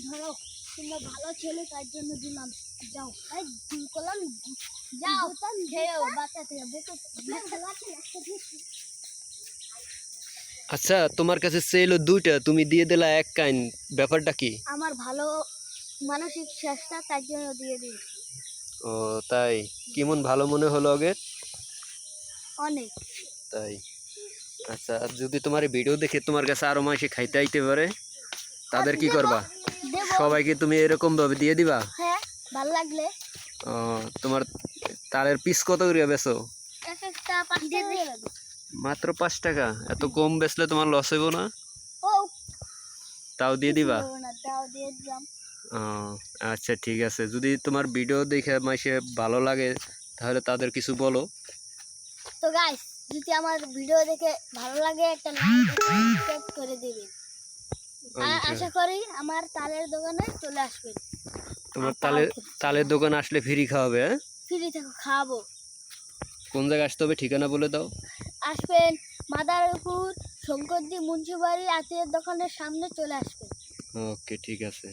ধরো তোমরা ভালো ছেলে তার জন্য দিলাম। যাও করলাম, যাও খেয়েও বাচ্চা থেকে। আচ্ছা, তোমার কাছে ছিল দুইটা, তুমি দিয়ে দিলা এক কাইন, ব্যাপারটা কি? আমার ভালো মানসিক চেষ্টা তার জন্য দিয়ে দিয়েছি। ও তাই? কেমন ভালো মনে হলো আগে? অনেক। তাই? আচ্ছা, যদি তোমার এই ভিডিও দেখে তোমার কাছে আরো মাসে খাইতে আইতে পারে, তাদের কি করবা? সবাইকে তুমি এরকম ভাবে দিয়ে দিবা? হ্যাঁ, ভালো লাগলে। ও, তোমার তালের পিস কত করে বেচো? এক একটা 5 টাকা দিয়ে দেব। মাত্র 5 টাকা? এত কম বেচলে তোমার লস হইব না? ও, তাও দিয়ে দিবা? তাও দিয়ে দিলাম। ও আচ্ছা, ঠিক আছে। যদি তোমার ভিডিও দেখে মাসে ভালো লাগে তাহলে তাদের কিছু বলো। তো গাইস, যদি আমার ভিডিও দেখে ভালো লাগে একটা লাইক সাবস্ক্রাইব করে দিবেন। আশা করি আমার তালের দোকানে চলে আসবেন। তোমার তালের দোকান আসলে ফ্রি খাওয়াবে? হ্যাঁ, ফ্রি থেকে খাওয়াবো। কোন জায়গায় আসতে হবে, ঠিকানা বলে দাও। আসবেন মাদারীপুর শঙ্করদি মুন্সিবাড়ি আত্মীয়ের দোকানের সামনে চলে আসবেন। ওকে, ঠিক আছে।